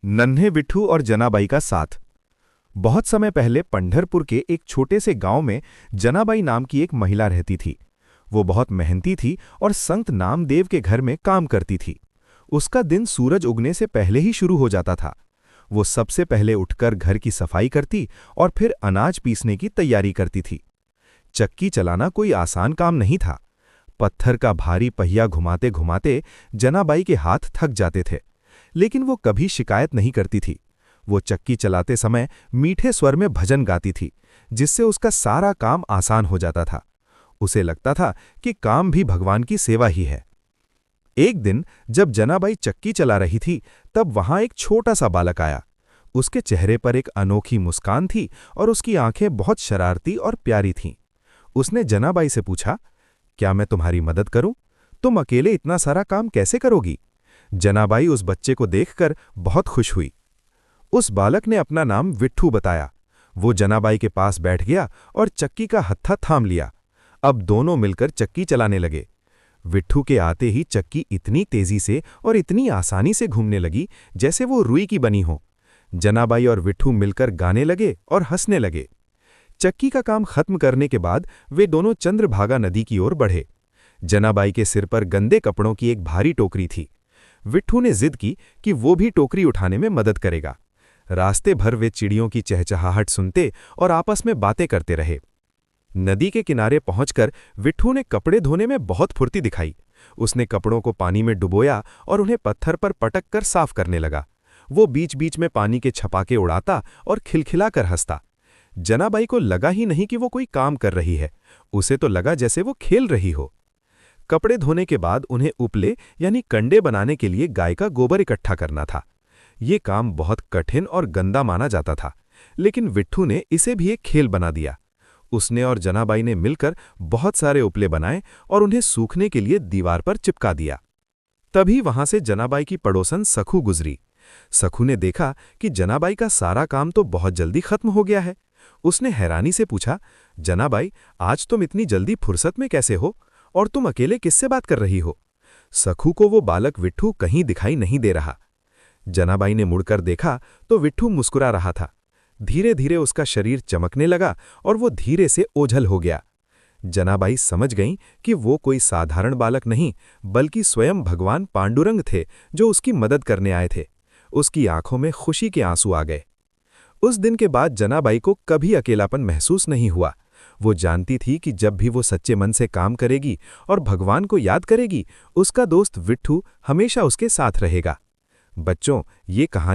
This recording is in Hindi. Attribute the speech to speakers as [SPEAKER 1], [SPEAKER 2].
[SPEAKER 1] नन्हे विट्ठू और जनाबाई का साथ। बहुत समय पहले पंढरपुर के एक छोटे से गांव में जनाबाई नाम की एक महिला रहती थी। वो बहुत मेहनती थी और संत नामदेव के घर में काम करती थी। उसका दिन सूरज उगने से पहले ही शुरू हो जाता था। वो सबसे पहले उठकर घर की सफाई करती और फिर अनाज पीसने की तैयारी करती थी। चक्की चलाना कोई आसान काम नहीं था। पत्थर का भारी पहिया घुमाते घुमाते जनाबाई के हाथ थक जाते थे, लेकिन वो कभी शिकायत नहीं करती थी। वो चक्की चलाते समय मीठे स्वर में भजन गाती थी, जिससे उसका सारा काम आसान हो जाता था। उसे लगता था कि काम भी भगवान की सेवा ही है। एक दिन जब जनाबाई चक्की चला रही थी, तब वहां एक छोटा सा बालक आया। उसके चेहरे पर एक अनोखी मुस्कान थी और उसकी आंखें बहुत शरारती और प्यारी थीं। उसने जनाबाई से पूछा, क्या मैं तुम्हारी मदद करूं? तुम अकेले इतना सारा काम कैसे करोगी? जनाबाई उस बच्चे को देखकर बहुत खुश हुई। उस बालक ने अपना नाम विट्ठू बताया। वो जनाबाई के पास बैठ गया और चक्की का हत्था थाम लिया। अब दोनों मिलकर चक्की चलाने लगे। विट्ठू के आते ही चक्की इतनी तेजी से और इतनी आसानी से घूमने लगी जैसे वो रुई की बनी हो। जनाबाई और विट्ठू मिलकर गाने लगे और हंसने लगे। चक्की का काम खत्म करने के बाद वे दोनों चंद्रभागा नदी की ओर बढ़े। जनाबाई के सिर पर गंदे कपड़ों की एक भारी टोकरी थी। विट्ठू ने जिद की कि वो भी टोकरी उठाने में मदद करेगा। रास्ते भर वे चिड़ियों की चहचहाहट सुनते और आपस में बातें करते रहे। नदी के किनारे पहुंचकर विट्ठू ने कपड़े धोने में बहुत फुर्ती दिखाई। उसने कपड़ों को पानी में डुबोया और उन्हें पत्थर पर पटक कर साफ करने लगा। वो बीच बीच में पानी के छपाके उड़ाता और खिलखिलाकर हंसता। जनाबाई को लगा ही नहीं कि वो कोई काम कर रही है। उसे तो लगा जैसे वो खेल रही हो। कपड़े धोने के बाद उन्हें उपले यानी कंडे बनाने के लिए गाय का गोबर इकट्ठा करना था। ये काम बहुत कठिन और गंदा माना जाता था, लेकिन विट्ठू ने इसे भी एक खेल बना दिया। उसने और जनाबाई ने मिलकर बहुत सारे उपले बनाए और उन्हें सूखने के लिए दीवार पर चिपका दिया। तभी वहां से जनाबाई की पड़ोसन सखू गुजरी। सखू ने देखा कि जनाबाई का सारा काम तो बहुत जल्दी खत्म हो गया है। उसने हैरानी से पूछा, जनाबाई, आज तुम इतनी जल्दी फुर्सत में कैसे हो और तुम अकेले किससे बात कर रही हो? सखू को वो बालक विट्ठू कहीं दिखाई नहीं दे रहा। जनाबाई ने मुड़कर देखा तो विट्ठू मुस्कुरा रहा था। धीरे धीरे उसका शरीर चमकने लगा और वो धीरे से ओझल हो गया। जनाबाई समझ गईं कि वो कोई साधारण बालक नहीं, बल्कि स्वयं भगवान पांडुरंग थे जो उसकी मदद करने आए थे। उसकी आंखों में खुशी के आंसू आ गए। उस दिन के बाद जनाबाई को कभी अकेलापन महसूस नहीं हुआ। वो जानती थी कि जब भी वो सच्चे मन से काम करेगी और भगवान को याद करेगी, उसका दोस्त विट्ठू हमेशा उसके साथ रहेगा। बच्चों, ये कहानी